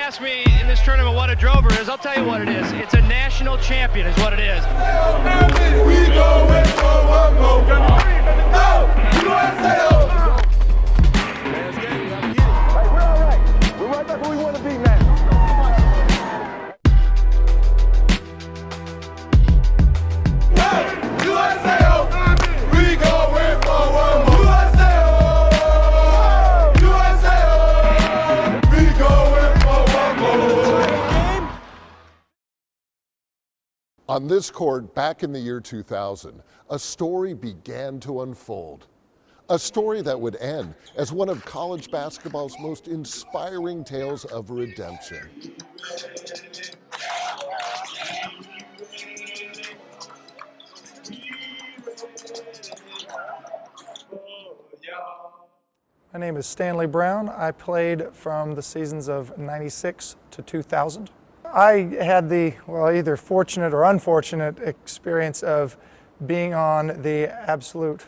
ask me in this tournament what a drover is, I'll tell you what it is. It's a national champion is what it is. We go in for one more. USAO! We're all right. We're right back where we want to be now. USAO! We go in for one more. USAO! USAO! We go in for one more. On this court, back in the year 2000, a story began to unfold. A story that would end as one of college basketball's most inspiring tales of redemption. My name is Stanley Brown. I played from the seasons of '96 to 2000. I had the, well, either fortunate or unfortunate experience of being on the absolute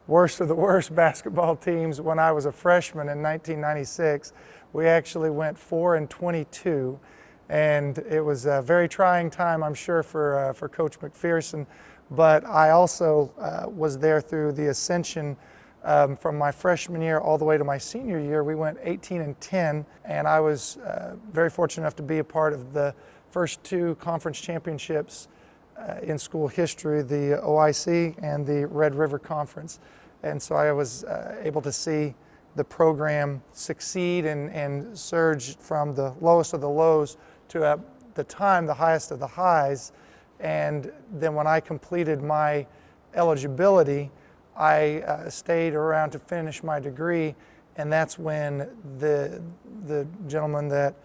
worst of the worst basketball teams when I was a freshman in 1996. We actually went 4-22, and it was a very trying time, I'm sure, for Coach McPherson. But I also was there through the ascension from my freshman year all the way to my senior year. We went 18-10, and I was very fortunate enough to be a part of the first two conference championships in school history, the OIC and the Red River Conference. And so I was able to see the program succeed and surge from the lowest of the lows to, at the time, the highest of the highs. And then when I completed my eligibility, I stayed around to finish my degree, and that's when the gentleman that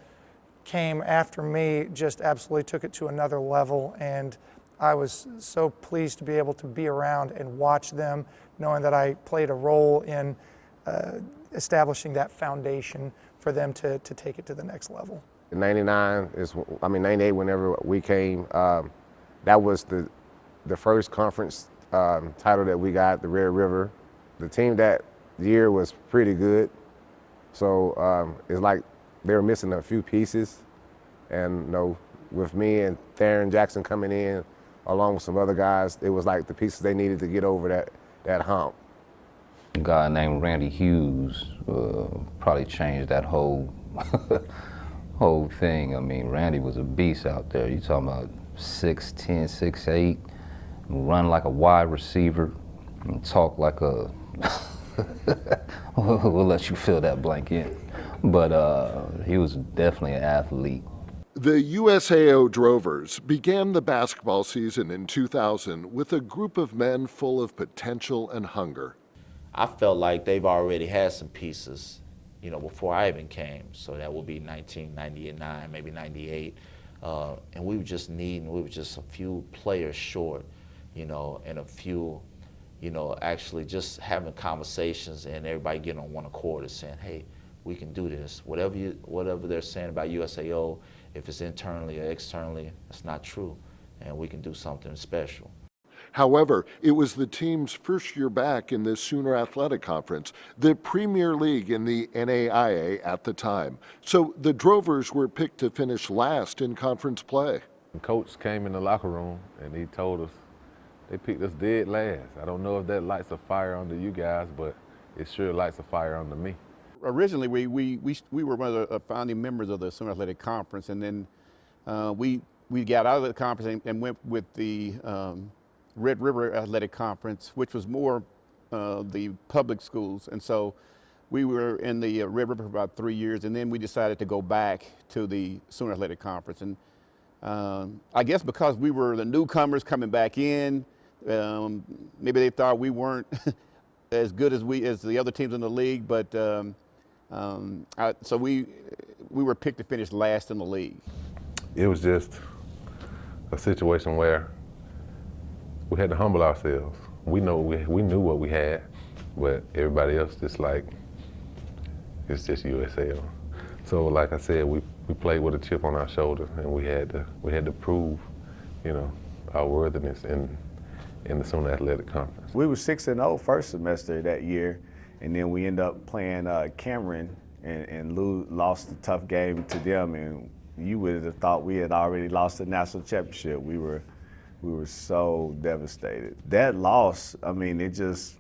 came after me just absolutely took it to another level. And I was so pleased to be able to be around and watch them, knowing that I played a role in establishing that foundation for them to take it to the next level. In '99 '98, whenever we came, that was the first conference title that we got, the Red River. The team that year was pretty good, so it's like they were missing a few pieces, and with me and Theron Jackson coming in, along with some other guys, it was like the pieces they needed to get over that hump. A guy named Randy Hughes probably changed that whole whole thing. I mean, Randy was a beast out there. You talking about 6'10", 6'8", run like a wide receiver, and talk like a we'll let you fill that blank in. But he was definitely an athlete. The USAO Drovers began the basketball season in 2000 with a group of men full of potential and hunger. I felt like they've already had some pieces, before I even came. So that would be 1999, maybe 98. And we were just a few players short, and a few, actually just having conversations and everybody getting on one accord and saying, hey, we can do this. Whatever they're saying about USAO, if it's internally or externally, it's not true, and we can do something special. However, it was the team's first year back in the Sooner Athletic Conference, the premier league in the NAIA at the time. So the Drovers were picked to finish last in conference play. The coach came in the locker room and he told us they picked us dead last. I don't know if that lights a fire under you guys, but it sure lights a fire under me. Originally, we were one of the founding members of the Sooner Athletic Conference, and then we got out of the conference and went with the Red River Athletic Conference, which was more the public schools. And so we were in the Red River for about 3 years, and then we decided to go back to the Sooner Athletic Conference. And I guess because we were the newcomers coming back in, maybe they thought we weren't as good as the other teams in the league, but so we were picked to finish last in the league. It was just a situation where we had to humble ourselves. We knew what we had, but everybody else just like, it's just USAO. So like I said, we played with a chip on our shoulder, and we had to prove, our worthiness in the Sooner Athletic Conference. We were 6-0 first semester that year, and then we ended up playing Cameron and lost a tough game to them, and you would have thought we had already lost the national championship. We were so devastated. That loss, I mean, it just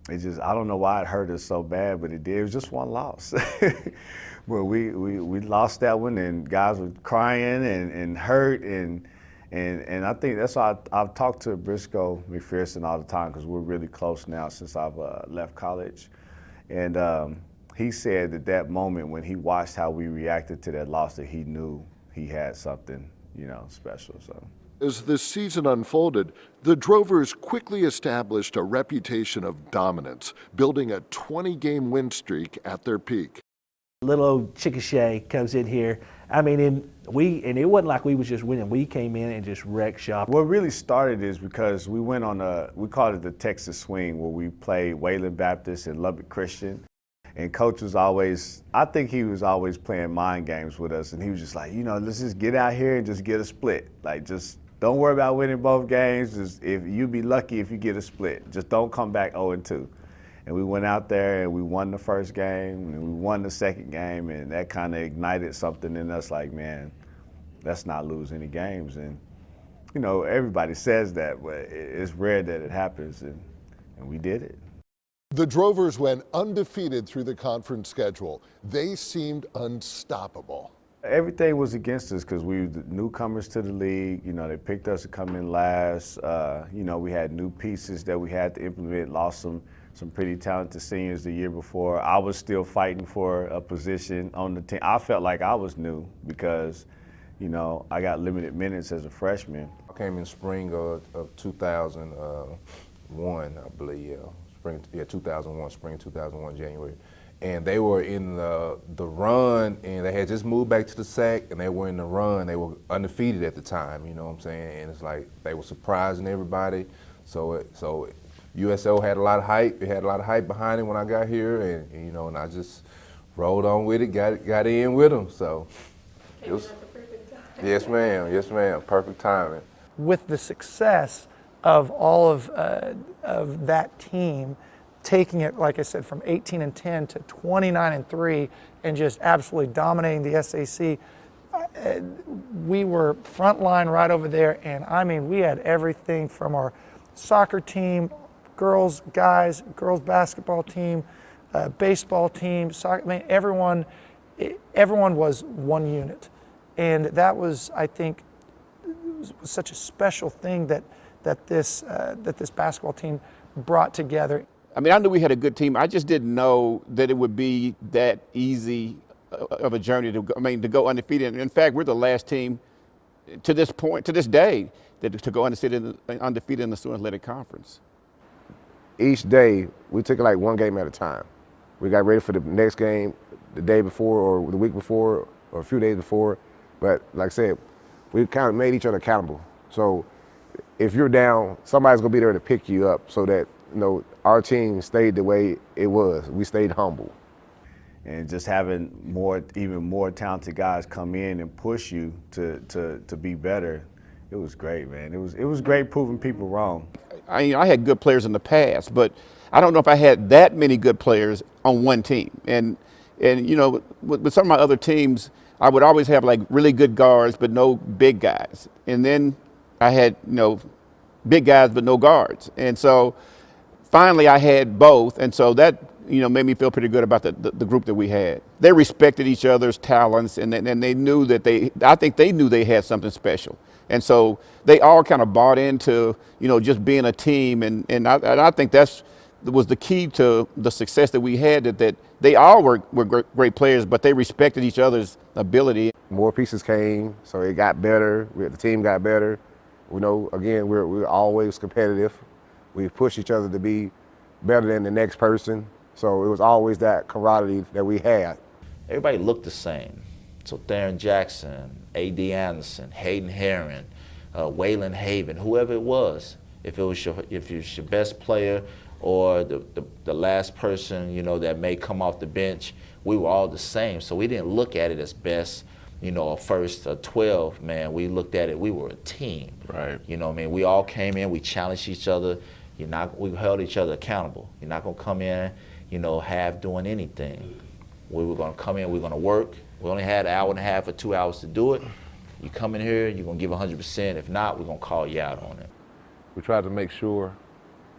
I don't know why it hurt us so bad, but it did. It was just one loss. Well, we lost that one, and guys were crying and hurt, and I think that's why I've talked to Briscoe McPherson all the time, because we're really close now since I've left college. And he said that moment when he watched how we reacted to that loss, that he knew he had something, special. So. As the season unfolded, the Drovers quickly established a reputation of dominance, building a 20-game win streak at their peak. Little old Chickasha comes in here. I mean, and it wasn't like we was just winning. We came in and just wrecked shop. What really started is because we went on we called it the Texas Swing, where we played Wayland Baptist and Lubbock Christian. And Coach was I think he was always playing mind games with us. And he was just like, let's just get out here and just get a split. Like, just don't worry about winning both games. Just, if you'd be lucky if you get a split. Just don't come back 0-2. And we went out there and we won the first game and we won the second game, and that kind of ignited something in us, like, man, let's not lose any games. And, everybody says that, but it's rare that it happens, and we did it. The Drovers went undefeated through the conference schedule. They seemed unstoppable. Everything was against us because we were the newcomers to the league. They picked us to come in last. We had new pieces that we had to implement, lost some pretty talented seniors the year before. I was still fighting for a position on the team. I felt like I was new because, I got limited minutes as a freshman. I came in spring of 2001, I believe, 2001, spring 2001, January. And they were in the run, and they had just moved back to the SAC, and they were in the run. They were undefeated at the time, you know what I'm saying? And it's like they were surprising everybody. So USAO had a lot of hype. It had a lot of hype behind it when I got here, and I just rolled on with it, got in with them. So it was, yes, ma'am, perfect timing. With the success of all of that team, taking it, like I said, from 18-10 to 29-3, and just absolutely dominating the SAC. We were frontline right over there, and I mean, we had everything from our soccer team, girls, guys, girls basketball team, baseball team, soccer. I mean, everyone was one unit, and that was, I think, was such a special thing that this basketball team brought together. I mean, I knew we had a good team. I just didn't know that it would be that easy of a journey to go undefeated. In fact, we're the last team to this point, to this day, to go undefeated in the Student Athletic Conference. Each day, we took it like one game at a time. We got ready for the next game the day before or the week before or a few days before. But like I said, we kind of made each other accountable. So if you're down, somebody's gonna be there to pick you up, so that our team stayed the way it was. We stayed humble. And just having even more talented guys come in and push you to be better, it was great, man. It was great proving people wrong. I had good players in the past, but I don't know if I had that many good players on one team. And with some of my other teams, I would always have like really good guards, but no big guys. And then I had, big guys, but no guards. And so finally I had both. And so that, made me feel pretty good about the group that we had. They respected each other's talents, and they knew that I think they knew they had something special. And so they all kind of bought into, just being a team. And I think that was the key to the success that we had, that they all were great players, but they respected each other's ability. More pieces came, so it got better. The team got better. Again, we're always competitive. We push each other to be better than the next person. So it was always that camaraderie that we had. Everybody looked the same. So Theron Jackson, A.D. Anderson, Hayden Herron, Waylon Haven, whoever it was, if it was your best player or the last person, that may come off the bench, we were all the same. So we didn't look at it as best, a first 12, man. We looked at it, we were a team. Right. We all came in, we challenged each other. We held each other accountable. You're not gonna come in, half doing anything. We were going to come in, we were going to work. We only had an hour and a half or 2 hours to do it. You come in here, you're going to give 100%. If not, we're going to call you out on it. We tried to make sure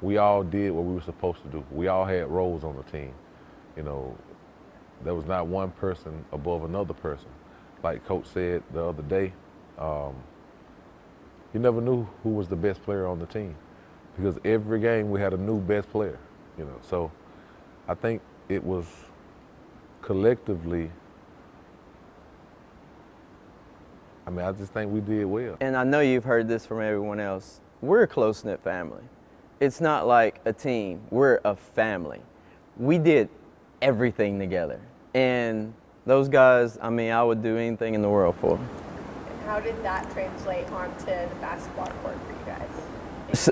we all did what we were supposed to do. We all had roles on the team. You know, there was not one person above another person. Like Coach said the other day, you never knew who was the best player on the team because every game we had a new best player, you know. So I think it was collectively, I just think we did well. And I know you've heard this from everyone else. We're a close-knit family. It's not like a team, we're a family. We did everything together. And those guys, I would do anything in the world for them. And how did that translate onto the basketball court for you guys?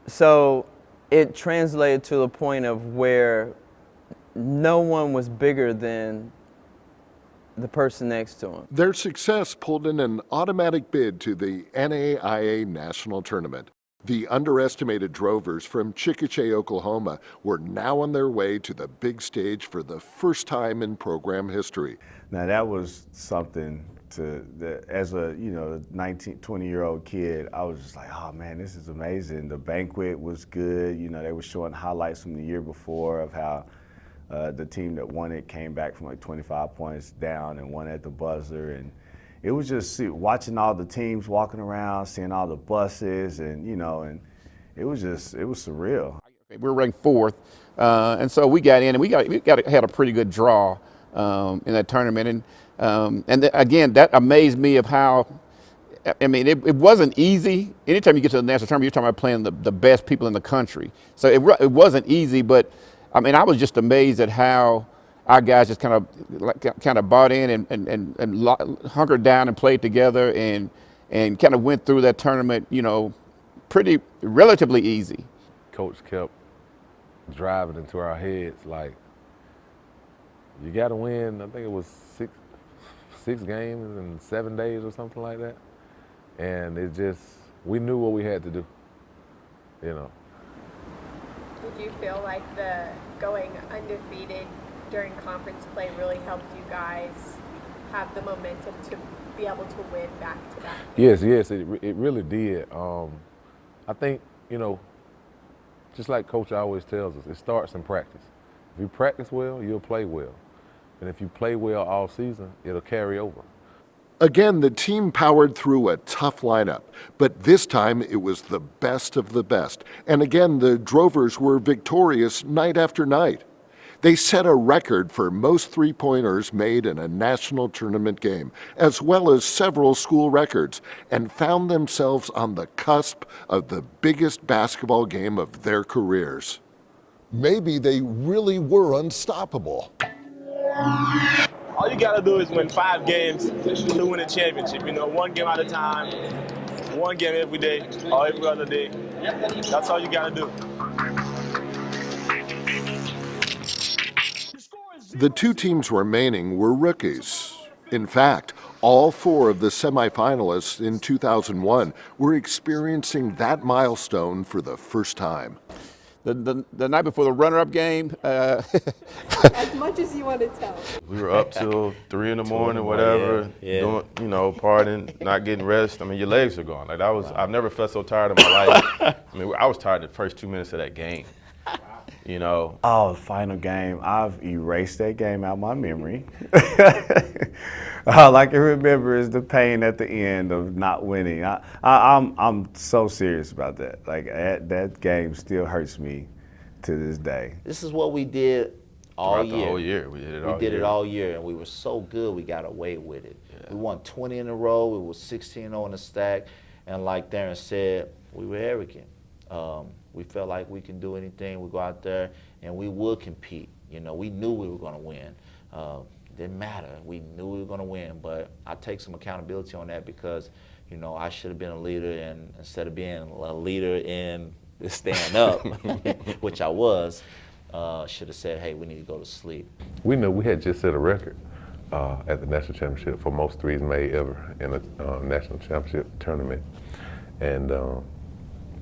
So it translated to the point of where no one was bigger than the person next to him. Their success pulled in an automatic bid to the NAIA National Tournament. The underestimated Drovers from Chickasha, Oklahoma were now on their way to the big stage for the first time in program history. Now that was something as a 19, 20-year-old kid, I was just like, oh man, this is amazing. The banquet was good. You know, they were showing highlights from the year before of how the team that won it came back from like 25 points down and won at the buzzer. And it was just watching all the teams walking around, seeing all the buses, and and it was surreal. We were ranked 4th, and so we got in, and we had a pretty good draw in that tournament. And again, that amazed me of how. It wasn't easy. Anytime you get to the national tournament, you're talking about playing the best people in the country. So it wasn't easy, but I was just amazed at how our guys just kind of bought in and hunkered down and played together and kind of went through that tournament, pretty relatively easy. Coach kept driving into our heads like, you got to win. I think it was six games in 7 days or something like that. And we knew what we had to do, Did you feel like the going undefeated during conference play really helped you guys have the momentum to be able to win back-to-back? Yes, it really did. I think, just like Coach always tells us, it starts in practice. If you practice well, you'll play well. And if you play well all season, it'll carry over. Again, the team powered through a tough lineup, but this time it was the best of the best. And again, the Drovers were victorious night after night. They set a record for most three-pointers made in a national tournament game, as well as several school records, and found themselves on the cusp of the biggest basketball game of their careers. Maybe they really were unstoppable. All you gotta do is win 5 games to win a championship. One game at a time, one game every day or every other day. That's all you gotta do. The 2 teams remaining were rookies. In fact, all 4 of the semifinalists in 2001 were experiencing that milestone for the first time. The night before the runner-up game. As much as you want to tell. We were up till 3 in the morning, whatever, doing, partying, not getting rest. Your legs are gone. Like I've never felt so tired in my life. I was tired the first 2 minutes of that game. Oh, the final game. I've erased that game out of my memory. All I can remember is the pain at the end of not winning. I'm so serious about that. Like that game still hurts me to this day. This is what we did all year. The whole year. We did it all year, and we were so good we got away with it. Yeah. We won 20 in a row. We were 16-0 in the stack, and like Darren said, we were arrogant. We felt like we can do anything. We go out there and we would compete. We knew we were going to win. Didn't matter. We knew we were going to win. But I take some accountability on that because, I should have been a leader, and instead of being a leader in stand up, which I was, should have said, hey, we need to go to sleep. We knew we had just set a record at the national championship for most threes made ever in a national championship tournament. And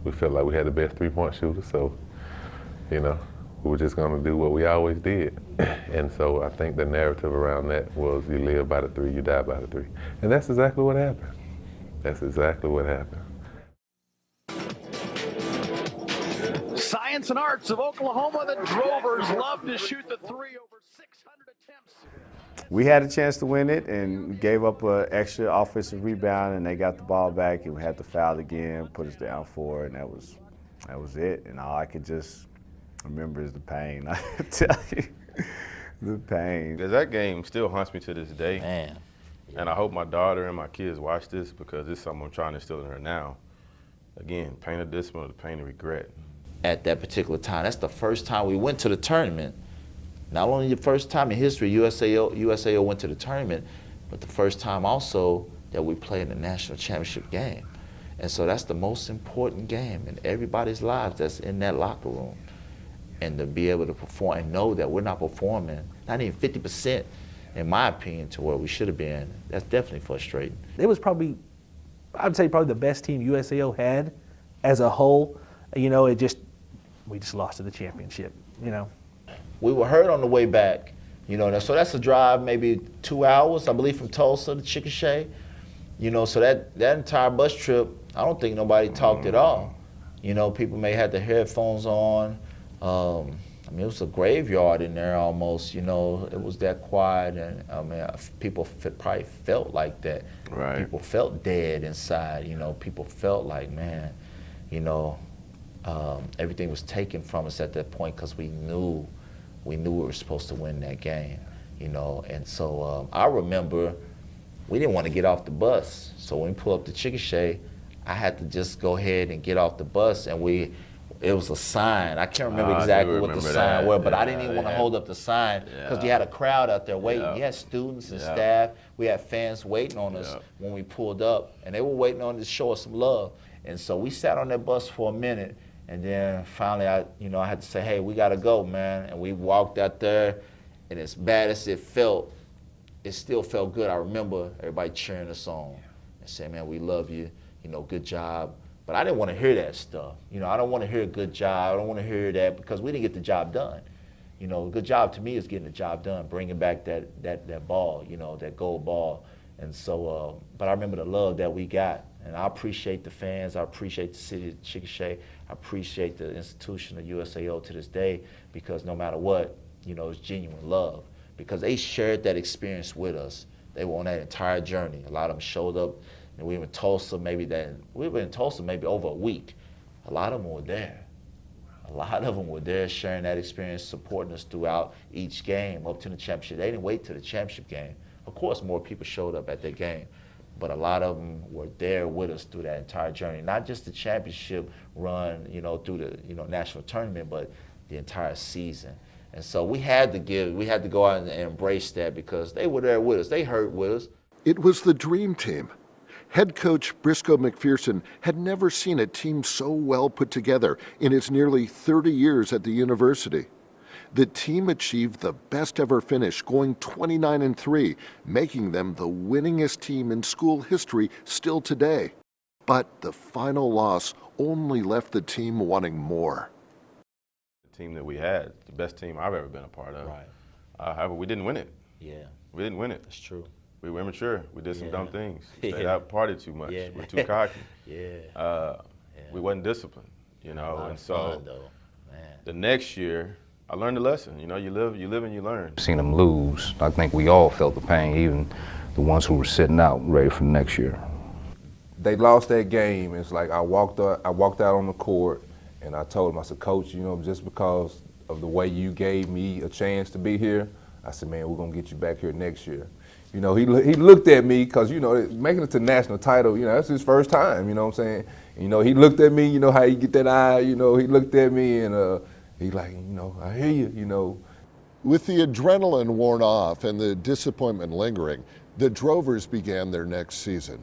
we felt like we had the best three-point shooter, so, we were just going to do what we always did. And so I think the narrative around that was you live by the 3, you die by the 3. And that's exactly what happened. That's exactly what happened. Science and arts of Oklahoma, the Drovers love to shoot the 3 over 600 attempts. We had a chance to win it and gave up an extra offensive rebound, and they got the ball back, and we had to foul again, put us down 4, and that was it. And all I could just remember is the pain. I tell you, the pain. Because that game still haunts me to this day. Man. Yeah. And I hope my daughter and my kids watch this because it's something I'm trying to instill in her now. Again, pain of discipline or the pain of regret. At that particular time, that's the first time we went to the tournament. Not only the first time in history USAO went to the tournament, but the first time also that we played in the national championship game. And so that's the most important game in everybody's lives that's in that locker room. And to be able to perform and know that we're not performing, not even 50%, in my opinion, to where we should have been, that's definitely frustrating. It was probably, I would say probably the best team USAO had as a whole. You know, we just lost to the championship, you know. We were hurt on the way back, you know, so that's a drive maybe 2 hours, I believe, from Tulsa to Chickasha. You know, so that entire bus trip, I don't think nobody talked at all. You know, people may have their headphones on. I mean, it was a graveyard in there almost, you know. It was that quiet, and I mean, people probably felt like that. Right. People felt dead inside, you know. People felt like, man, you know, everything was taken from us at that point because we knew we were supposed to win that game, you know. And so I remember we didn't want to get off the bus. So when we pulled up to Chickasha, I had to just go ahead and get off the bus, and it was a sign. I can't remember exactly what the sign was, but I didn't even want to hold up the sign because you had a crowd out there waiting. You had students and staff. We had fans waiting on us when we pulled up, and they were waiting on us to show us some love. And so we sat on that bus for a minute, and then finally I had to say, hey, we got to go, man. And we walked out there, and as bad as it felt, it still felt good. I remember everybody cheering us on and saying, man, we love you, you know, good job. But I didn't want to hear that stuff. You know, I don't want to hear a good job. I don't want to hear that because we didn't get the job done. You know, a good job to me is getting the job done, bringing back that ball, you know, that gold ball. And so, but I remember the love that we got. And I appreciate the fans. I appreciate the city of Chickasha. I appreciate the institution of USAO to this day because no matter what, you know, it's genuine love because they shared that experience with us. They were on that entire journey. A lot of them showed up. And we were in Tulsa maybe over a week. A lot of them were there. A lot of them were there sharing that experience, supporting us throughout each game up to the championship. They didn't wait till the championship game. Of course, more people showed up at that game, but a lot of them were there with us through that entire journey. Not just the championship run, you know, through the national tournament, but the entire season. And so we had to go out and embrace that because they were there with us. They hurt with us. It was the dream team. Head coach Briscoe McPherson had never seen a team so well put together in his nearly 30 years at the university. The team achieved the best ever finish, going 29-3, making them the winningest team in school history still today. But the final loss only left the team wanting more. The team that we had, the best team I've ever been a part of. Right. However, we didn't win it. Yeah. We didn't win it. That's true. We were immature. We did some dumb things. We Yeah. stayed out, partied too much. Yeah. We're too cocky. Yeah. We wasn't disciplined, you know. And so fun, though. Man. the next year, I learned a lesson. You know, you live and you learn. Seen them lose. I think we all felt the pain, even the ones who were sitting out ready for next year. They lost that game. It's like I walked out on the court, and I told him, I said, Coach, you know, just because of the way you gave me a chance to be here, I said, man, we're gonna get you back here next year. You know, he looked at me because, you know, making it to national title, you know, that's his first time, you know what I'm saying? And, you know, he looked at me, you know how you get that eye, you know, he looked at me and he like, you know, I hear you, you know. With the adrenaline worn off and the disappointment lingering, the Drovers began their next season.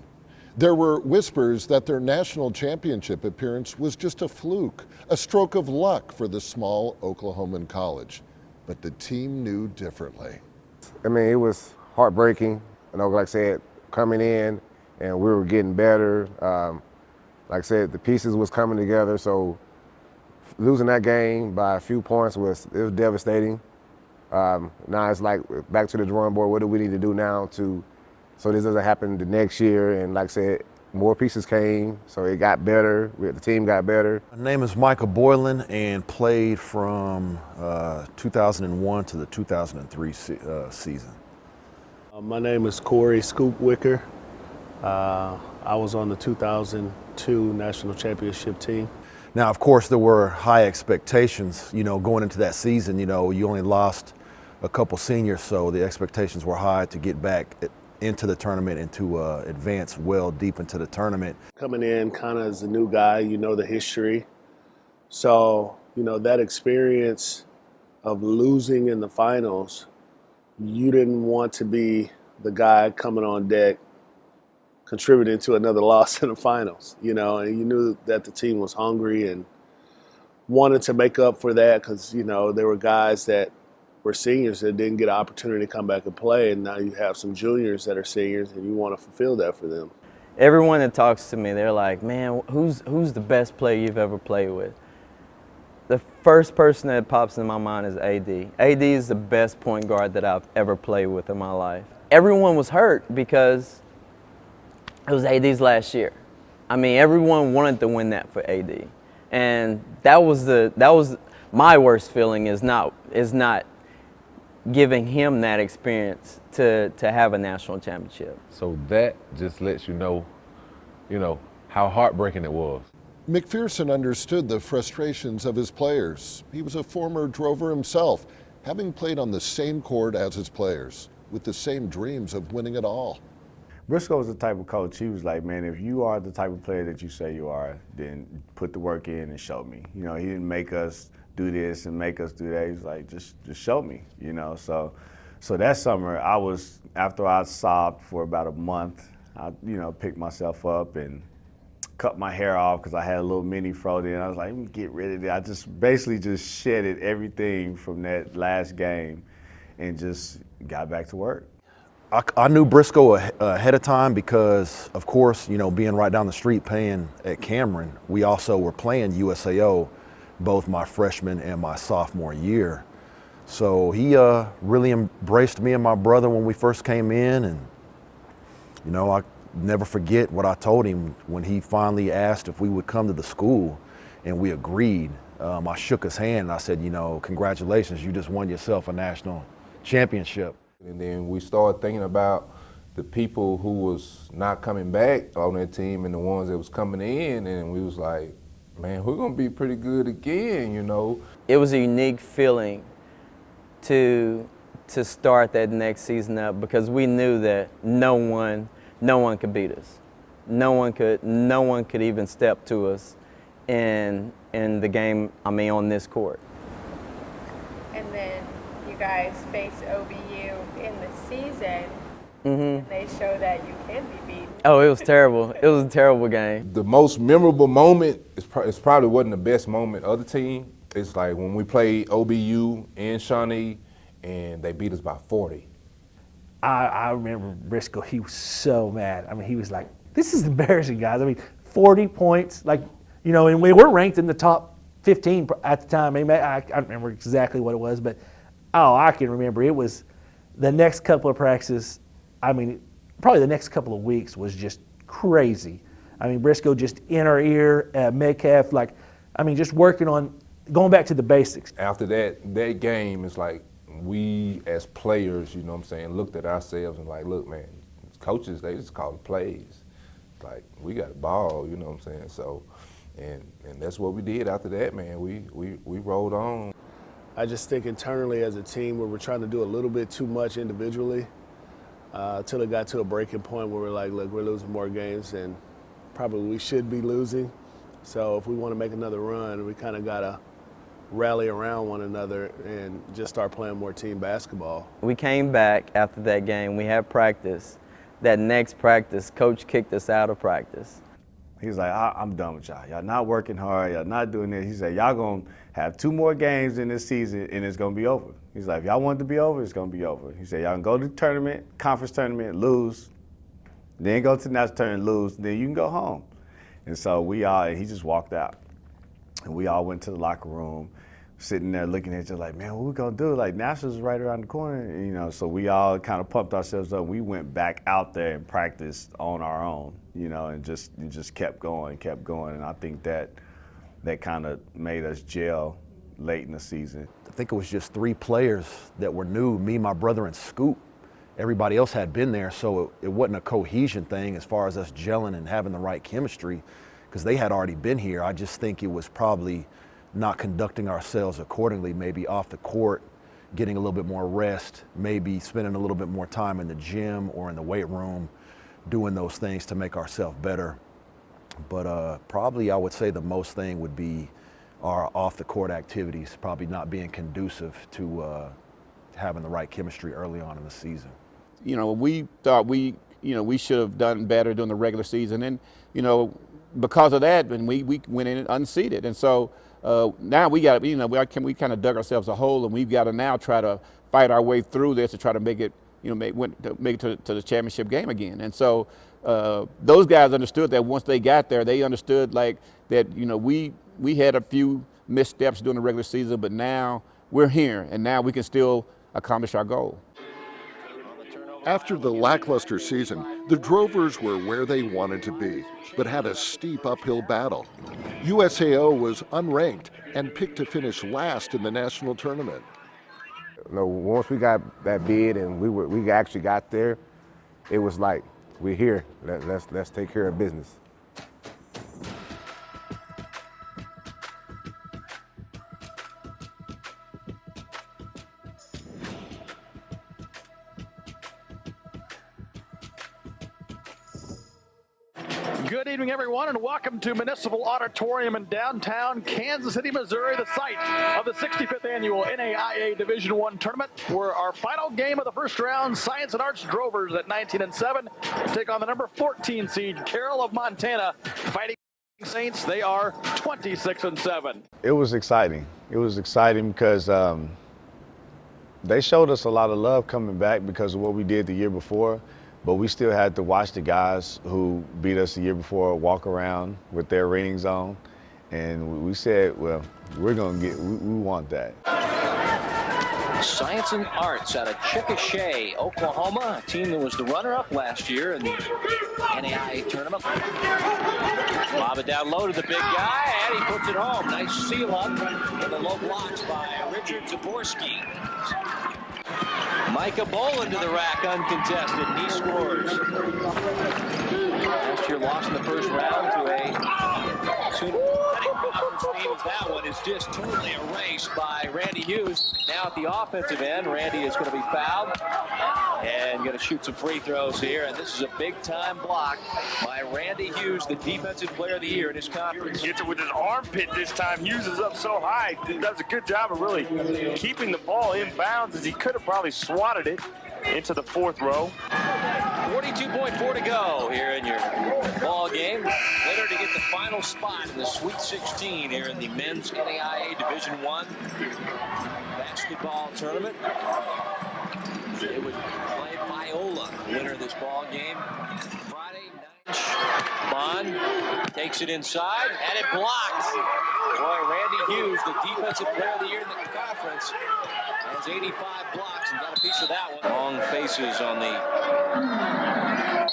There were whispers that their national championship appearance was just a fluke, a stroke of luck for the small Oklahoman college. But the team knew differently. I mean, it was heartbreaking, you know, like I said, coming in and we were getting better. Like I said, the pieces was coming together, so losing that game by a few points was devastating. Now it's like back to the drawing board. What do we need to do now so this doesn't happen the next year? And like I said, more pieces came, so it got better. The team got better. My name is Michael Boylan and played from 2001 to the 2003 season. My name is Corey Scoop Wicker. I was on the 2002 National Championship team. Now, of course, there were high expectations, going into that season. You only lost a couple seniors, so the expectations were high to get back into the tournament and to advance well deep into the tournament. Coming in kind of as a new guy, the history. So, that experience of losing in the finals, you didn't want to be the guy coming on deck contributing to another loss in the finals, and you knew that the team was hungry and wanted to make up for that because, there were guys that were seniors that didn't get an opportunity to come back and play, and now you have some juniors that are seniors and you want to fulfill that for them. Everyone that talks to me, they're like, man, who's the best player you've ever played with? The first person that pops in my mind is AD. AD is the best point guard that I've ever played with in my life. Everyone was hurt because it was AD's last year. I mean, everyone wanted to win that for AD. And that was my worst feeling is not giving him that experience to have a national championship. So that just lets you know, how heartbreaking it was. McPherson understood the frustrations of his players. He was a former Drover himself, having played on the same court as his players, with the same dreams of winning it all. Briscoe was the type of coach, he was like, man, if you are the type of player that you say you are, then put the work in and show me. He didn't make us do this and make us do that. He was like, just show me, So that summer, after I sobbed for about a month, I, picked myself up and cut my hair off because I had a little mini fro then. I was like, let me get rid of it. I just basically shedded everything from that last game and just got back to work. I knew Briscoe ahead of time because, of course, being right down the street playing at Cameron, we also were playing USAO both my freshman and my sophomore year. So he really embraced me and my brother when we first came in, and I never forget what I told him when he finally asked if we would come to the school, and we agreed. I shook his hand and I said, congratulations, you just won yourself a national championship. And then we started thinking about the people who was not coming back on that team and the ones that was coming in, and we was like, man, we're gonna be pretty good again, It was a unique feeling to start that next season up because we knew that no one could beat us. No one could even step to us in the game, on this court. And then you guys face OBU in the season, and they show that you can be beaten. Oh, it was terrible. It was a terrible game. The most memorable moment is probably wasn't the best moment of the team. It's like when we played OBU in Shawnee and they beat us by 40. I remember Briscoe, he was so mad. He was like, this is embarrassing, guys. 40 points, and we were ranked in the top 15 at the time. I don't remember exactly what it was, but I can remember. It was the next couple of practices, probably the next couple of weeks was just crazy. Briscoe just in our ear, Metcalf, just working on going back to the basics. After that game, it's like we as players, looked at ourselves and like, look, man, coaches, they just call it plays. Like, we got a ball, So, and that's what we did after that, man. We rolled on. I just think internally as a team where we're trying to do a little bit too much individually until it got to a breaking point where we're like, look, we're losing more games than probably we should be losing. So if we want to make another run, we kind of got to rally around one another and just start playing more team basketball. We came back after that game. We had practice. That next practice, coach kicked us out of practice. He was like, I'm done with y'all. Y'all not working hard. Y'all not doing this. He said, y'all going to have 2 more games in this season and it's going to be over. He's like, if y'all want it to be over, it's going to be over. He said, y'all can go to the tournament, conference tournament, lose, then go to the national tournament, lose, then you can go home. And so he just walked out. And we all went to the locker room, sitting there looking at each other like, man, what we gonna do? Like, Nationals is right around the corner, you know. So we all kind of pumped ourselves up. We went back out there and practiced on our own, you know, and just kept going. And I think that kind of made us gel late in the season. I think it was just 3 players that were new, me, my brother, and Scoop. Everybody else had been there, so it wasn't a cohesion thing as far as us gelling and having the right chemistry, because they had already been here. I just think it was probably not conducting ourselves accordingly, maybe off the court, getting a little bit more rest, maybe spending a little bit more time in the gym or in the weight room, doing those things to make ourselves better. But probably I would say the most thing would be our off the court activities, probably not being conducive to having the right chemistry early on in the season. You know, we thought we should have done better during the regular season, and you know, because of that, and we went in unseeded, and so now we got, you know, we kind of dug ourselves a hole, and we've got to now try to fight our way through this to try to make it, you know, make it to the championship game again. And so those guys understood that once they got there, they understood like that, you know, we had a few missteps during the regular season, but now we're here, and now we can still accomplish our goal. After the lackluster season, the Drovers were where they wanted to be, but had a steep uphill battle. USAO was unranked and picked to finish last in the national tournament. You know, once we got that bid and we actually got there, it was like, we're here. Let's take care of business. Good evening, everyone, and welcome to Municipal Auditorium in downtown Kansas City, Missouri, the site of the 65th annual NAIA Division I tournament, where our final game of the first round, Science and Arts Drovers at 19-7 take on the number 14 seed Carroll of Montana, fighting Saints. They are 26-7. It was exciting. It was exciting because they showed us a lot of love coming back because of what we did the year before. But we still had to watch the guys who beat us the year before walk around with their rings on. And we said, well, we want that. Science and Arts out of Chickasha, Oklahoma, a team that was the runner-up last year in the NAIA tournament. Lob it down low to the big guy, and he puts it home. Nice seal up in the low blocks by Richard Zaborski. Micah Boland to the rack, uncontested, and he scores. Last year lost in the first round to a Sooner Conference team. That one is just totally erased by Randy Hughes. Now at the offensive end, Randy is going to be fouled and going to shoot some free throws here. And this is a big-time block by Randy Hughes, the defensive player of the year in his conference. Gets it with his armpit this time. Hughes is up so high. He does a good job of really keeping the ball in bounds, as he could have probably swatted it into the fourth row. 42.4 to go here in your ball game. Later to get the final spot in the Sweet 16 here in the men's NAIA Division I basketball tournament. They would play Biola, winner of this ball game. Friday night. Bond takes it inside, and it blocked. Boy, Randy Hughes, the defensive player of the year in the conference, has 85 blocks and got a piece of that one. Long faces on the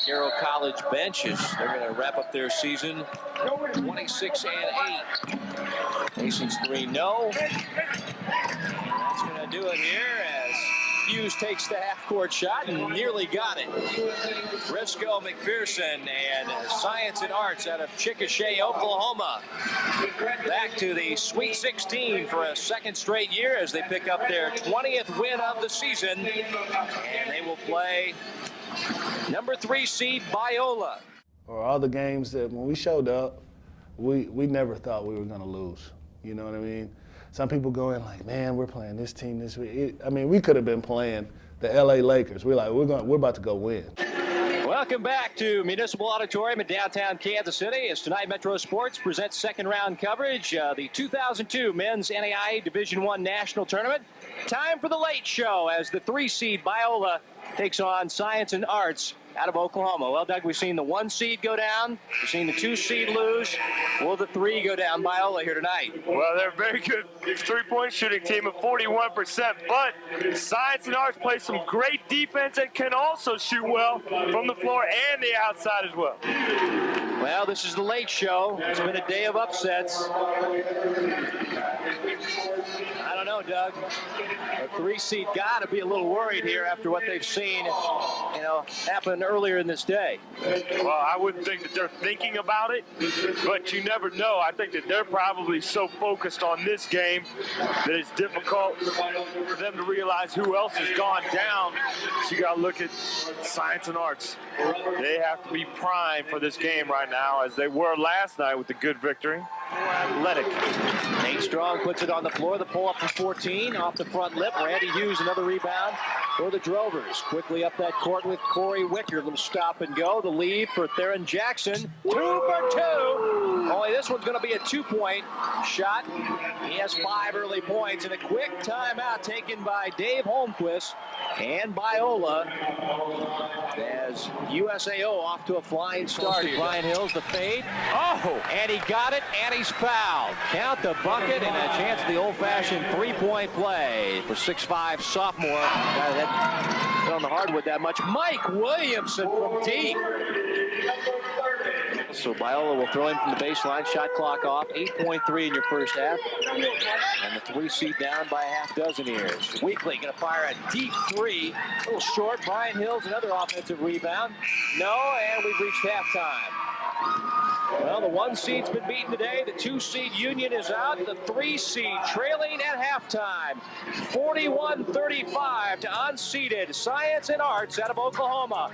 Carroll College benches. They're going to wrap up their season 26-8. Mason's 3-0. That's going to do it here as Hughes takes the half-court shot and nearly got it. Briscoe McPherson and Science and Arts out of Chickasha, Oklahoma. Back to the Sweet 16 for a second straight year as they pick up their 20th win of the season. And they will play number 3 seed Biola. Or all the games that when we showed up, we never thought we were going to lose. You know what I mean? Some people go in like, man, we're playing this team this week. I mean, we could have been playing the LA Lakers. We're like, we're about to go win. Welcome back to Municipal Auditorium in downtown Kansas City as tonight Metro Sports presents second round coverage, the 2002 Men's NAIA Division I National Tournament. Time for the late show as the 3 seed Biola takes on Science and Arts out of Oklahoma. Well, Doug, we've seen the 1 seed go down. We've seen the 2 seed lose. Will the 3 go down? Biola here tonight. Well, they're a very good three-point shooting team at 41%, but Science and Arts play some great defense and can also shoot well from the floor and the outside as well. Well, this is the late show. It's been a day of upsets. I don't know, Doug. A 3 seed got to be a little worried here after what they've seen, happen earlier in this day. Well, I wouldn't think that they're thinking about it, but you never know. I think that they're probably so focused on this game that it's difficult for them to realize who else has gone down. So you got to look at Science and Arts. They have to be primed for this game right now, as they were last night with the good victory. Athletic. Nate Strong puts it on the floor. The pull up from 14 off the front lip. Randy Hughes, another rebound for the Drovers. Quickly up that court with Corey Wicker. Little stop and go. The lead for Theron Jackson. 2 for 2. Only this one's going to be a 2-point shot. He has 5 early points, and a quick timeout taken by Dave Holmquist and Biola, as USAO off to a flying start. Brian Hills, the fade. Oh, and he got it, and he's fouled. Count the bucket, and a chance at the old-fashioned 3-point play for 6'5" sophomore. Guy that hadn't been on the hardwood that much. Mike Williamson from deep. So Biola will throw in from the baseline. Shot clock off. 8.3 in your first half. And the 3 seed down by a half dozen here. Weekly going to fire a deep 3. A little short. Brian Hills, another offensive rebound. No, and we've reached halftime. Well, the 1 seed's been beaten today. The 2 seed Union is out. The 3 seed trailing at halftime. 41-35 to unseeded Science and Arts out of Oklahoma.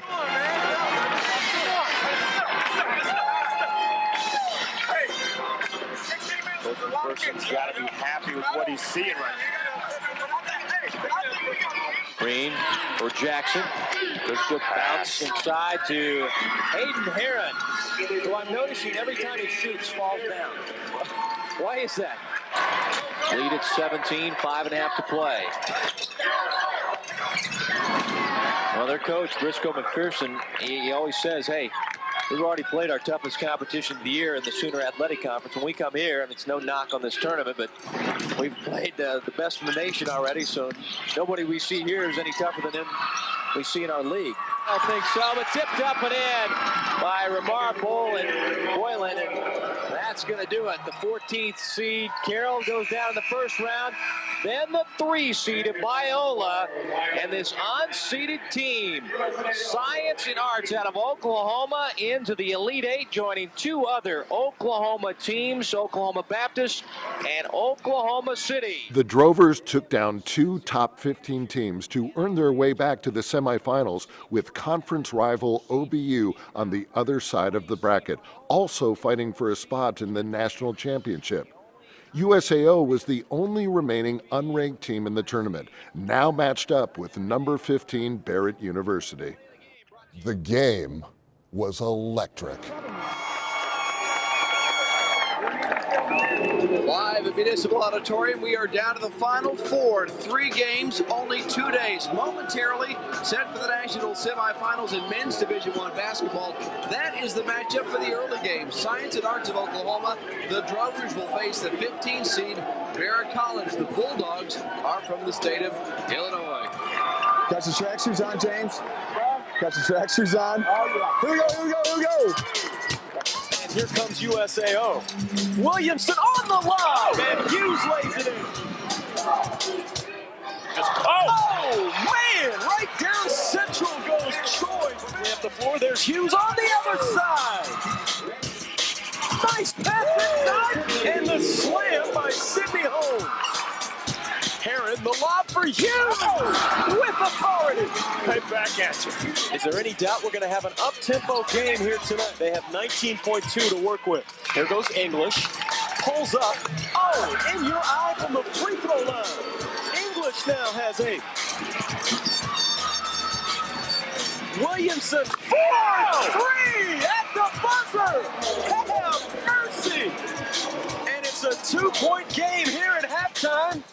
Person's got to be happy with what he's seeing right now. Green for Jackson. Good bounce inside to Hayden Herron, who I'm noticing every time he shoots falls down. Why is that? Lead at 17, 5.5 to play. Well, their coach, Briscoe McPherson, he always says, hey, we've already played our toughest competition of the year in the Sooner Athletic Conference. When we come here, and it's no knock on this tournament, but we've played the best in the nation already, so nobody we see here is any tougher than them we see in our league. I don't think so, but tipped up and in by Ramar Boylan, and that's going to do it. The 14th seed, Carroll, goes down in the first round. Then the 3 seed of Biola, and this unseeded team, Science and Arts out of Oklahoma, into the Elite 8, joining 2 other Oklahoma teams, Oklahoma Baptist and Oklahoma City. The Drovers took down 2 top 15 teams to earn their way back to the semifinals, with conference rival OBU on the other side of the bracket, also fighting for a spot in the national championship. USAO was the only remaining unranked team in the tournament, now matched up with number 15 Barrett University. The game was electric. Live at Municipal Auditorium, we are down to the Final Four. 3 games, only 2 days. Momentarily set for the national semifinals in men's Division I basketball. That is the matchup for the early games. Science and Arts of Oklahoma. The Drovers will face the 15 seed Barrett College. The Bulldogs are from the state of Illinois. Got your tracksuits on, James? Got your tracksuits on? Oh, yeah. Here we go, here we go, here we go. And here comes USAO. Williamson on the line, and Hughes lays it in. Oh, man, right down central goes Troy. We have the floor, there's Hughes on the other side. Nice pass inside, and the slam by Sidney Holmes. Herron, the lob for Hughes with authority. Right back at you. Is there any doubt we're going to have an up-tempo game here tonight? They have 19.2 to work with. Here goes English. Pulls up. Oh, in your eye from the free throw line. English now has 8. Williamson, 4-3 at the buzzer. Have mercy. And it's a 2-point game here at halftime.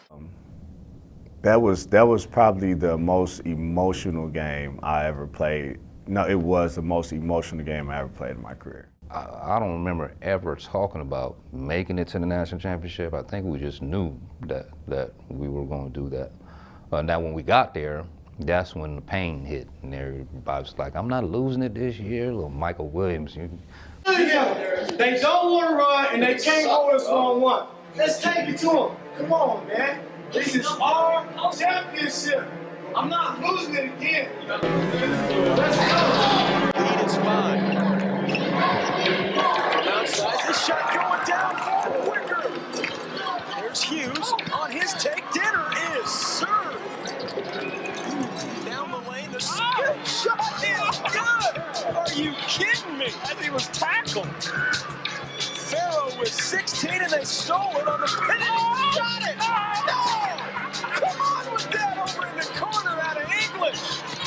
That was probably the most emotional game I ever played No, it was the most emotional game I ever played in my career. I don't remember ever talking about making it to the national championship. I think we just knew that we were going to do that. Now, when we got there, that's when the pain hit, and everybody was like, "I'm not losing it this year." Little Michael Williams. They don't want to run, and they can't hold us 1-on-1. Let's take it to them. Come on, man. This is our championship. I'm not losing it again. Let's go. Lead is 5. From outside, the shot going down for Wicker. There's Hughes on his take. Dinner is served. Down the lane, the skip shot is good. Are you kidding me? As he was tackled. Farrow with 16, and they stole it on the pin. Got it. No! Come on with that over in the corner out of English.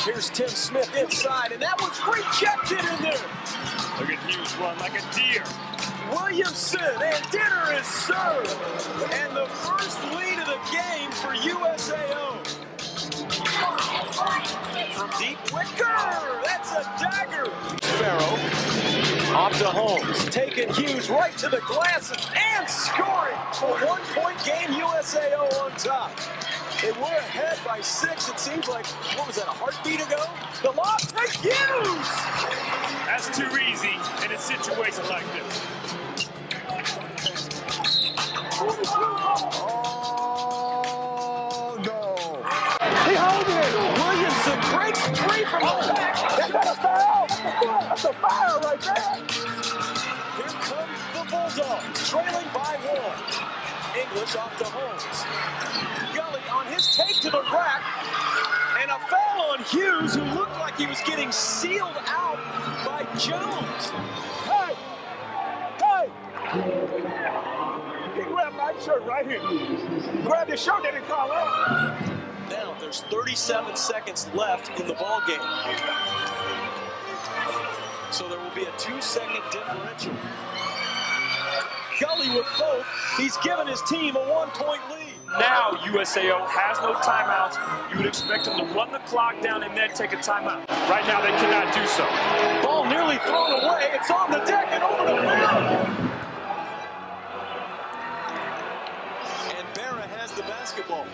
Here's Tim Smith inside, and that was rejected in there. Look at Hughes run like a deer. Williamson, and dinner is served. And the first lead of the game for USAO. From deep, Wicker, that's a dagger. Farrow, off to Holmes, taking Hughes right to the glass and scoring. A 1-point game, USAO on top. They were ahead by 6, it seems like, what was that, a heartbeat ago? The loss to Hughes! That's too easy in a situation like this. Oh, no. He holds it. Williamson breaks free from the back. That's a foul. That's a foul right there. Here come the Bulldogs, trailing by 1. English off to Holmes. Gully on his take to the rack. And a foul on Hughes, who looked like he was getting sealed out by Jones. Hey! Hey! He grabbed my shirt right here. Grab your shirt, they didn't call out. Now there's 37 seconds left in the ball game. So there will be a 2-second differential. Gully with both. He's given his team a 1-point lead. Now USAO has no timeouts. You would expect them to run the clock down and then take a timeout. Right now they cannot do so. Ball nearly thrown away. It's on the deck and over the rim. And Barra has the basketball.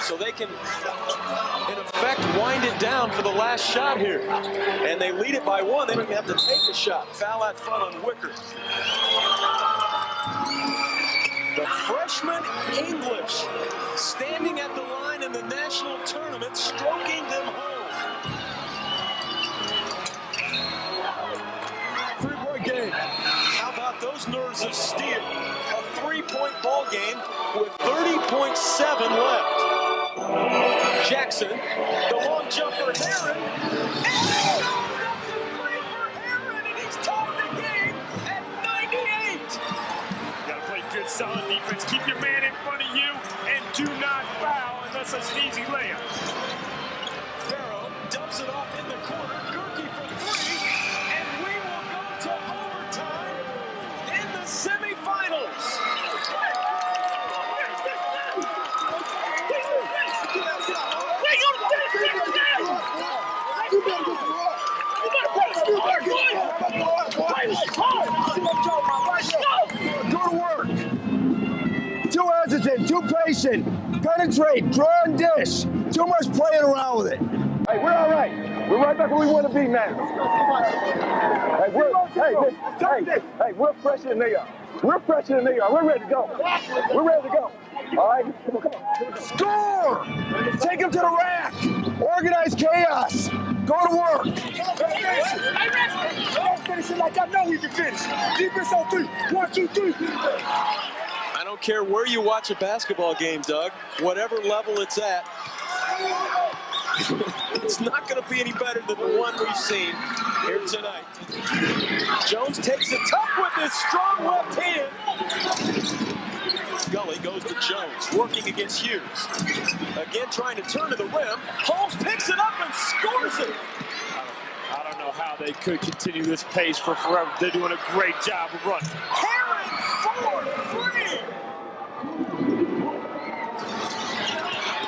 So they can, in effect, wind it down for the last shot here. And they lead it by 1. They don't even have to take the shot. Foul out front on Wicker. The freshman English standing at the line in the national tournament, stroking them home. 3-point game. How about those nerves of steel? A 3-point ball game with 30.7 left. Jackson, the long jumper, Heron. And that's a 3 for Heron, and he's tied the game at 98. Good solid defense. Keep your man in front of you and do not foul unless it's an easy layup. Farrow dumps it off in the corner. Gerke for 3, and we will go to overtime in the semifinals. Go to work. Too hesitant, too patient. Penetrate, draw and dish. Too much playing around with it. Hey, we're all right. We're right back where we want to be now. Hey, we're fresher than they are. We're fresher than they are. We're ready to go. We're ready to go. All right, come on. Score! Take them to the rack. Organize chaos. Go to work. Let's finish it like I know we can finish. Defense on 3. 1, 2, 3. I don't care where you watch a basketball game, Doug, whatever level it's at, it's not going to be any better than the one we've seen here tonight. Jones takes it tough with his strong left hand. Gully goes to Jones, working against Hughes. Again, trying to turn to the rim. Holmes picks it up and scores it. I don't know how they could continue this pace for forever. They're doing a great job of running. Heron for 3.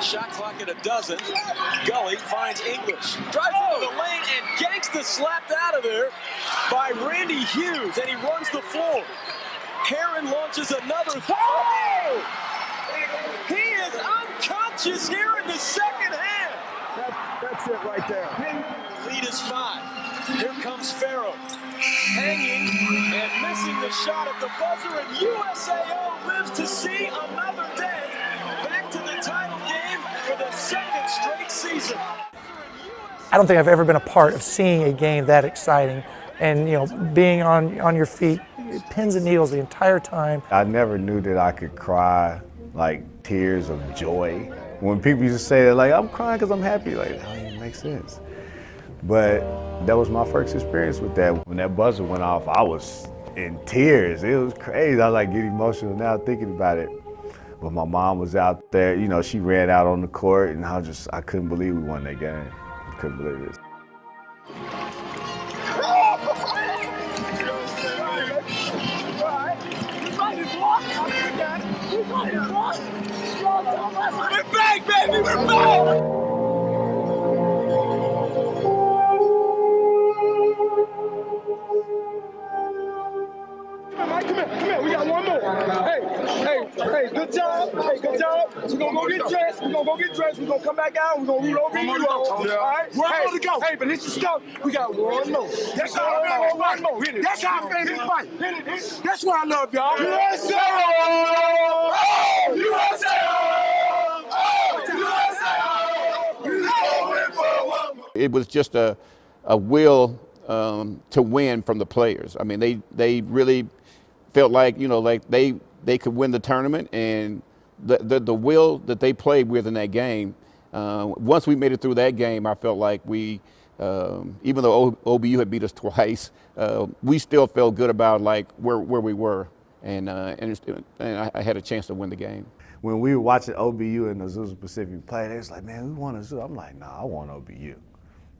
Shot clock second a dozen. Gully finds English. Drives into the lane and gangsta slapped out of there by Randy Hughes, and he runs the floor. Heron launches another throw. He is unconscious here in the second half. That's it right there. Lead is 5. Here comes Farrow. Hanging and missing the shot at the buzzer, and USAO lives to see another day. Back to the title game for the second straight season. I don't think I've ever been a part of seeing a game that exciting and, you know, being on your feet, pins and needles the entire time. I never knew that I could cry like tears of joy. When people used to say that, like, I'm crying because I'm happy, like, that don't even make sense. But that was my first experience with that. When that buzzer went off, I was in tears. It was crazy. I like get emotional now thinking about it. But my mom was out there, you know, she ran out on the court, and I couldn't believe we won that game. I couldn't believe it. We're back, baby! We're back! Come here, we got one more. Hey, good job. Hey, good job. We're gonna go get dressed. We're gonna come back out. We're gonna root over you. All right? One more to go. Hey, but this is stuff. We got one more. That's how I feel. One more. Hit it. That's how I feel. Fight. Hit it. That's why I love y'all. USA! It was just a will to win from the players. I mean, they really felt like, you know, like they could win the tournament, and the will that they played with in that game. Once we made it through that game, I felt like we, even though OBU had beat us twice, we still felt good about like where we were, and I had a chance to win the game. When we were watching OBU and the Azusa Pacific play, they was like, man, we want Azusa. I'm like, nah, I want OBU.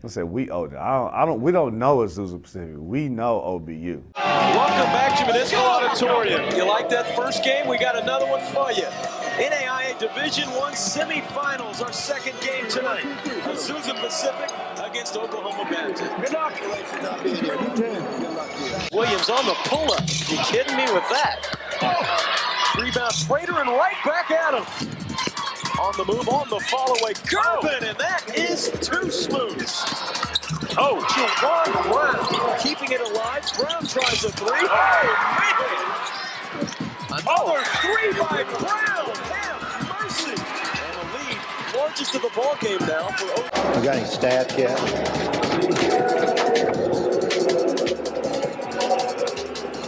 I said, we owe them. We don't know Azusa Pacific. We know OBU. Welcome back to Municipal Auditorium. You like that first game? We got another one for you. NAIA Division I semifinals, our second game tonight. Azusa Pacific against Oklahoma Baptist. Good luck. Williams on the pull-up. You kidding me with that? Rebound Prater and right back at him. On the move, on the follow-away, Gervin, and that is too smooth. Oh, Juwan Brown keeping it alive. Brown tries a three. Oh, man! Another three by Brown. Have mercy. And a lead launches to the ball game now for Oklahoma. You got any stats yet?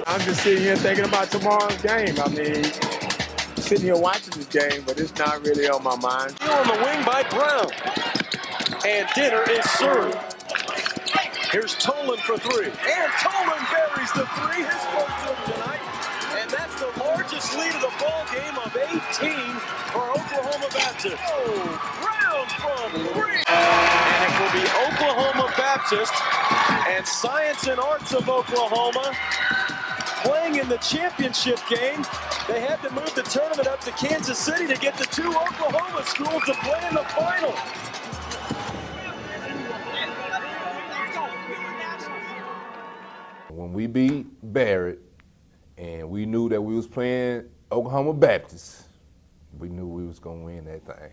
I'm just sitting here thinking about tomorrow's game. I mean, sitting here watching this game, but it's not really on my mind. On the wing by Brown. And dinner is served. Here's Tolan for three. And Tolan buries the three, his first of tonight. And that's the largest lead of the ball game of 18 for Oklahoma Baptist. Oh, Brown from three. And it will be Oklahoma Baptist and Science and Arts of Oklahoma playing in the championship game. They had to move the tournament up to Kansas City to get the two Oklahoma schools to play in the final. When we beat Barrett and we knew that we was playing Oklahoma Baptist, we knew we was gonna win that thing.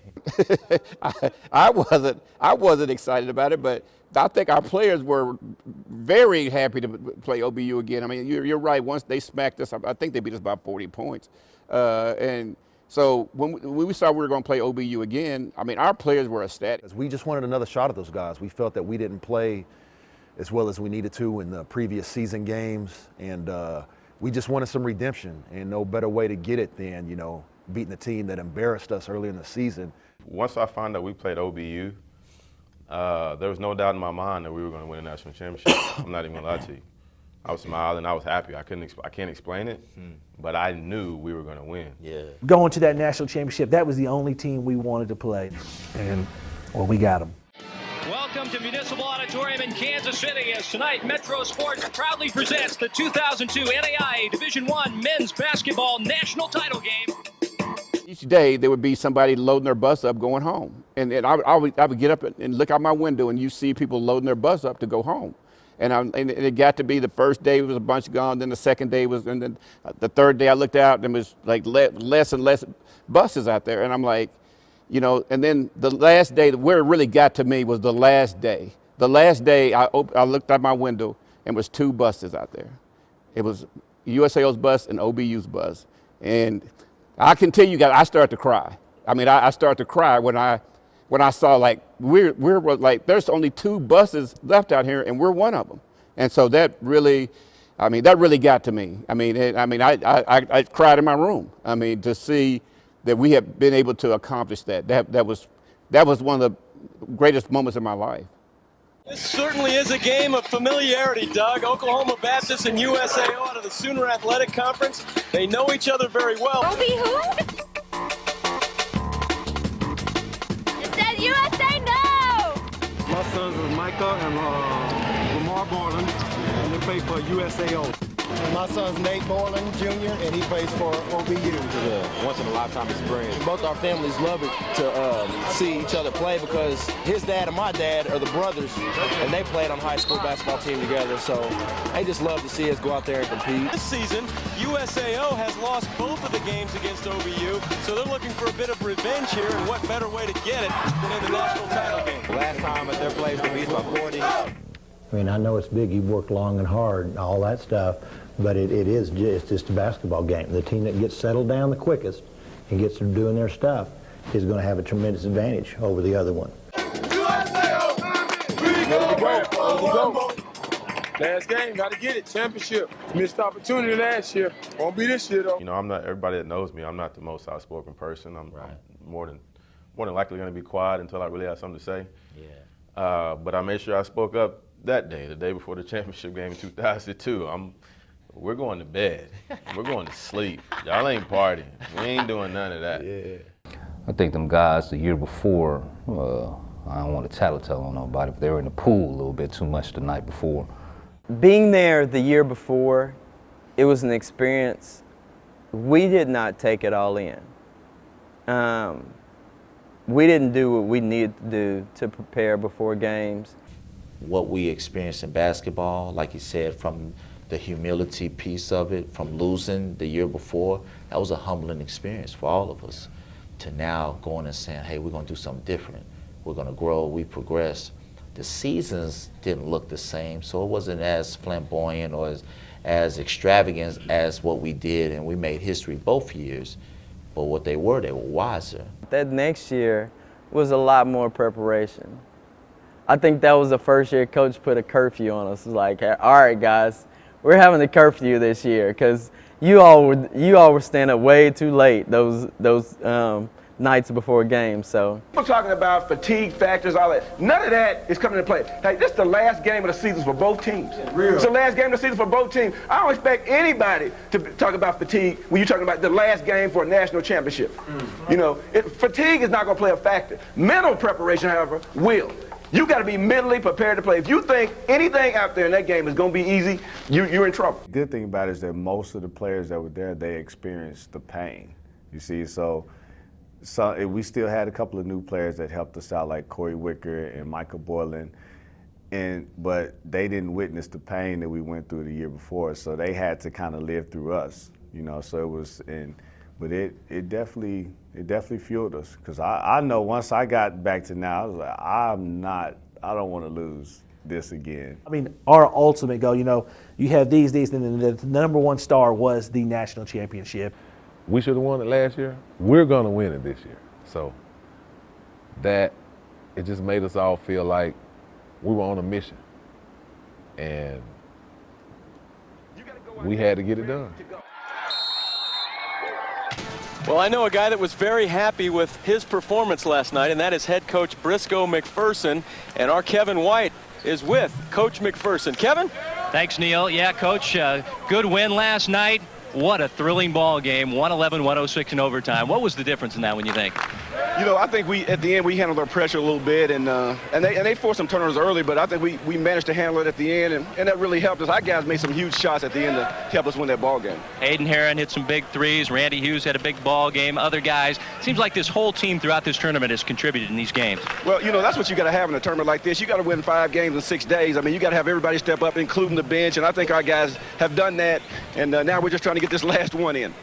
I wasn't excited about it, but I think our players were very happy to play OBU again. I mean, you're right. Once they smacked us, I think they beat us by 40 points. And so when we saw we were going to play OBU again, I mean, our players were ecstatic. We just wanted another shot at those guys. We felt that we didn't play as well as we needed to in the previous season games, and we just wanted some redemption, and no better way to get it than, you know, beating a team that embarrassed us earlier in the season. Once I found out we played OBU, there was no doubt in my mind that we were going to win a national championship. I'm not even going to lie to you. I was smiling. I was happy. I can't explain it, but I knew we were going to win. Yeah. Going to that national championship, that was the only team we wanted to play, and well, we got them. Welcome to Municipal Auditorium in Kansas City as tonight Metro Sports proudly presents the 2002 NAIA Division I Men's Basketball National Title Game. Each day there would be somebody loading their bus up going home. And I would get up and look out my window, and you see people loading their bus up to go home. And it got to be the first day was a bunch gone, then the second day was, and then the third day I looked out and there was like less and less buses out there. And I'm like, you know, and then the last day, where it really got to me was the last day. The last day I looked out my window and was 2 buses out there. It was USAO's bus and OBU's bus. And I can tell you guys, I started to cry. I mean, I started to cry when I saw like we're like there's only 2 buses left out here and we're one of them. And so that really, I mean, that really got to me. I mean, I cried in my room. I mean, to see that we have been able to accomplish that. That was one of the greatest moments of my life. This certainly is a game of familiarity, Doug. Oklahoma Baptist and USAO out of the Sooner Athletic Conference. They know each other very well. Obi who? It says USA no! My sons are Micah and Lamar Borland, and they play for USAO. And my son's Nate Borland Jr., and he plays for OBU. It's a once-in-a-lifetime experience. Both our families love it to see each other play because his dad and my dad are the brothers, and they played on high school basketball team together, so they just love to see us go out there and compete. This season, USAO has lost both of the games against OBU, so they're looking for a bit of revenge here, and what better way to get it than in the national title game. Last time at their place, they beat by 40. I mean, I know it's big, you've worked long and hard and all that stuff, but it's just a basketball game. The team that gets settled down the quickest and gets to doing their stuff is going to have a tremendous advantage over the other one. Last game, got to get it. Championship. Missed opportunity last year. Won't be this year, though. You know, I'm not, everybody that knows me, I'm not the most outspoken person. I'm more than likely going to be quiet until I really have something to say. Yeah. But I made sure I spoke up that day, the day before the championship game in 2002. We're going to bed. We're going to sleep. Y'all ain't partying. We ain't doing none of that. Yeah. I think them guys the year before, I don't want to tattletale on nobody, but they were in the pool a little bit too much the night before. Being there the year before, it was an experience. We did not take it all in. We didn't do what we needed to do to prepare before games. What we experienced in basketball, like you said, from the humility piece of it, from losing the year before, that was a humbling experience for all of us. To now going and saying, hey, we're going to do something different. We're going to grow, we progress. The seasons didn't look the same, so it wasn't as flamboyant or as extravagant as what we did, and we made history both years. But what they were wiser. That next year was a lot more preparation. I think that was the first year Coach put a curfew on us. Like, all right, guys, we're having a curfew this year because you all were staying up way too late those nights before games. So people talking about fatigue factors, all that. None of that is coming into play. Hey, this is the last game of the season for both teams. It's the last game of the season for both teams. I don't expect anybody to talk about fatigue when you're talking about the last game for a national championship. You know, fatigue is not going to play a factor. Mental preparation, however, will. You got to be mentally prepared to play. If you think anything out there in that game is going to be easy, you're in trouble. The good thing about it is that most of the players that were there, they experienced the pain. You see, so we still had a couple of new players that helped us out, like Corey Wicker and Michael Borland, but they didn't witness the pain that we went through the year before, so they had to kind of live through us, you know. So it was, but it definitely fueled us, because I know once I got back to now, I was like, I don't want to lose this again. I mean, our ultimate goal, you know, you have these, and then the number one star was the national championship. We should have won it last year. We're going to win it this year. So that, it just made us all feel like we were on a mission. And we had to get it done. Well, I know a guy that was very happy with his performance last night, and that is head coach Briscoe McPherson. And our Kevin White is with Coach McPherson. Kevin? Thanks, Neil. Yeah, Coach, good win last night. What a thrilling ball game, 111-106 in overtime. What was the difference in that one, you think? You know, I think at the end we handled our pressure a little bit, and they forced some turnovers early, but I think we managed to handle it at the end, and that really helped us. Our guys made some huge shots at the end to help us win that ball game. Hayden Herron hit some big threes. Randy Hughes had a big ball game. Other guys. Seems like this whole team throughout this tournament has contributed in these games. Well, you know, that's what you got to have in a tournament like this. You got to win 5 games in 6 days. I mean, you got to have everybody step up, including the bench, and I think our guys have done that, and now we're just trying to get this last one in.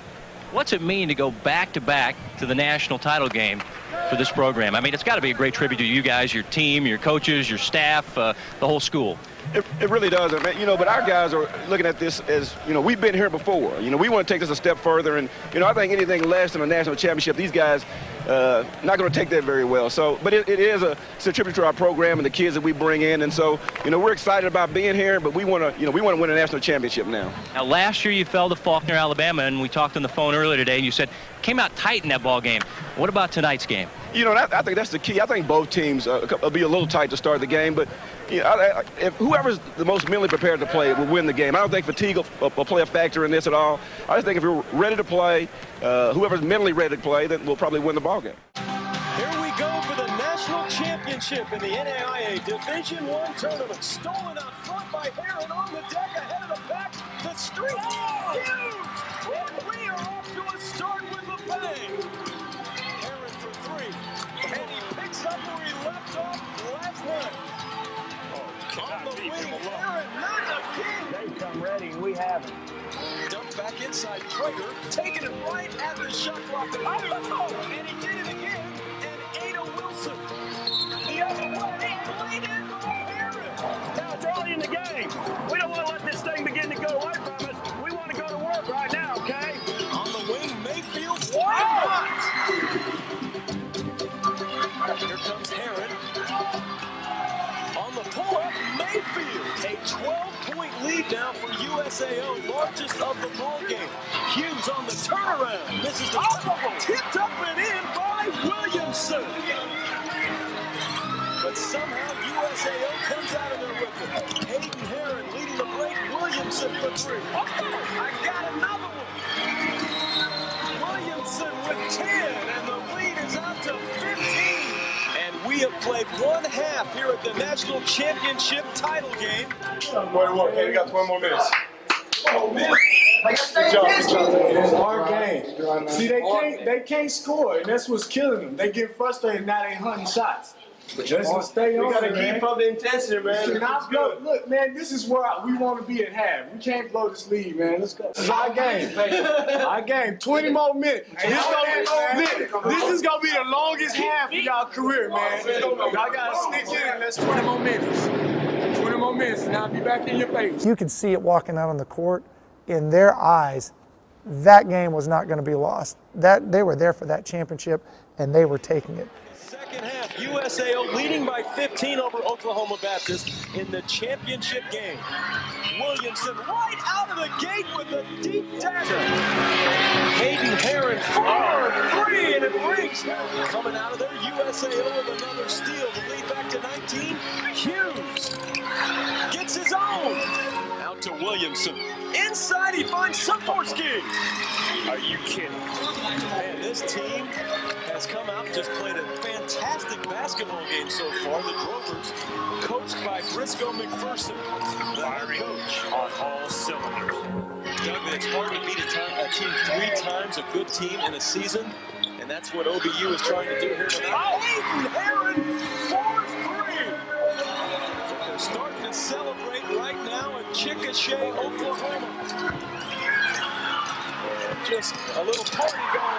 What's it mean to go back-to-back to the national title game for this program? I mean, it's got to be a great tribute to you guys, your team, your coaches, your staff, the whole school. It really does, man. You know, but our guys are looking at this as, you know, we've been here before. You know, we want to take this a step further, and, you know, I think anything less than a national championship, these guys not going to take that very well. So, but it's a tribute to our program and the kids that we bring in, and so, you know, we're excited about being here, but we want to win a national championship now. Now, last year you fell to Faulkner, Alabama, and we talked on the phone earlier today, and you said came out tight in that ball game. What about tonight's game? You know, I think that's the key. I think both teams will be a little tight to start the game, but you know, if whoever's the most mentally prepared to play will win the game. I don't think fatigue will play a factor in this at all. I just think if you're ready to play, whoever's mentally ready to play, then will probably win the ball game. Here we go for the national championship in the NAIA Division I tournament. Stolen out front by Herron on the deck ahead of the pack. The streak huge, and we are off to a start with a bang. Herron for 3, and he picks up where he left off last night. On the wing, Herron, not again. They come ready, and we haven't. Dumped back inside Prager, taking it right at the shot clock. And he did it again, and Ada Wilson. The other way, and laid in for Herron. Now it's early in the game. We don't want to let this thing begin to go away from us. We want to go to work right now, okay? On the wing, Mayfield. Here comes Herron. On the pull-up, Mayfield. A 12-point lead now for USAO, largest of the ball game. Hughes on the turnaround. Misses the tipped up and in by Williamson. But somehow USAO comes out of there with it. Hayden Herron leading the break. Williamson for 3. I got another one. Williamson with 10, and the lead is out to 15. We have played one half here at the national championship title game. Okay, we got 20 more minutes. Good job. It's a hard game. See, they can't score, and that's what's killing them. They get frustrated now. They hunting shots. But let's stay on. We gotta keep up the intensity, man. Look, man, this is where we want to be at half. We can't blow this lead, man. Let's go. This is our game. Our game. 20 more minutes. This is gonna be the longest half of y'all career, man. Y'all gotta sneak in and let's 20 more minutes. 20 more minutes, and I'll be back in your face. You could see it walking out on the court. In their eyes, that game was not going to be lost. That they were there for that championship, and they were taking it. Second half, USAO leading by 15 over Oklahoma Baptist in the championship game. Williamson right out of the gate with a deep dagger. Hayden Herron for 3, and it breaks. Coming out of there, USAO with another steal. The lead back to 19. Hughes gets his own. Out to Williamson. Inside, he finds Saporski. Are you kidding? Man, this team has come out and just played a fantastic basketball game so far. The Drovers, coached by Briscoe McPherson, the head coach. On all cylinders. Doug, it's hard to beat a team 3 times a good team in a season, and that's what OBU is trying to do here tonight. Hayden Herron, 4-3. They're starting to celebrate right now in Chickasha, Oklahoma. Just a little party going on.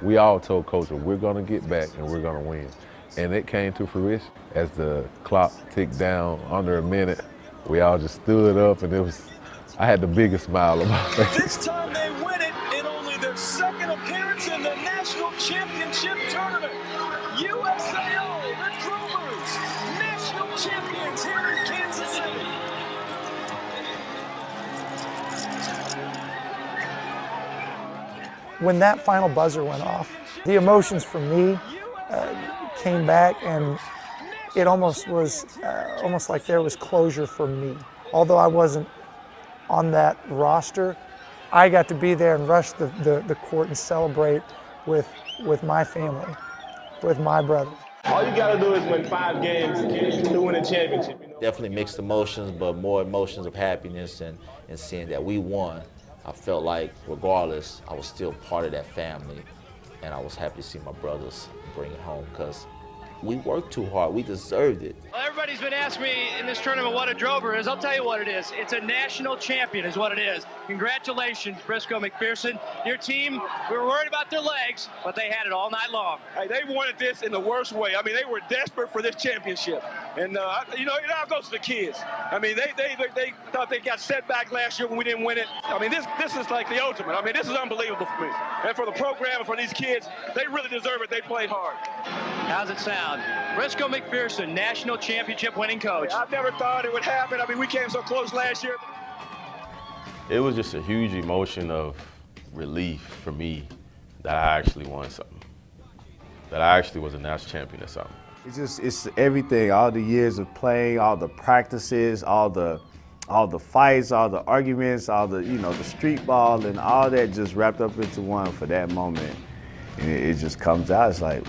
We all told Coach, we're going to get back and we're going to win. And it came to fruition. As the clock ticked down under a minute, we all just stood up, and I had the biggest smile on my face. This time they win it in only their second appearance in the national championship tournament. USAO, the Drovers, national champions here in Kansas City. When that final buzzer went off, the emotions for me came back, and it almost was almost like there was closure for me. Although I wasn't on that roster, I got to be there and rush the court and celebrate with my family, with my brother. All you got to do is win 5 games to win a championship. Definitely mixed emotions, but more emotions of happiness and seeing that we won. I felt like regardless, I was still part of that family, and I was happy to see my brothers bring it home because we worked too hard. We deserved it. Well, everybody's been asking me in this tournament what a drover is. I'll tell you what it is. It's a national champion is what it is. Congratulations, Briscoe McPherson. Your team, we were worried about their legs, but they had it all night long. Hey, they wanted this in the worst way. I mean, they were desperate for this championship. And, you know, it all goes to the kids. I mean, they thought they got set back last year when we didn't win it. I mean, this is like the ultimate. I mean, this is unbelievable for me. And for the program and for these kids, they really deserve it. They played hard. How's it sound? Briscoe McPherson, national championship winning coach. I never thought it would happen. I mean, we came so close last year. It was just a huge emotion of relief for me that I actually won something, that I actually was a national champion or something. It's everything, all the years of playing, all the practices, all the fights, all the arguments, all the, the street ball and all that just wrapped up into one for that moment. And it just comes out, it's like,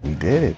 we did it.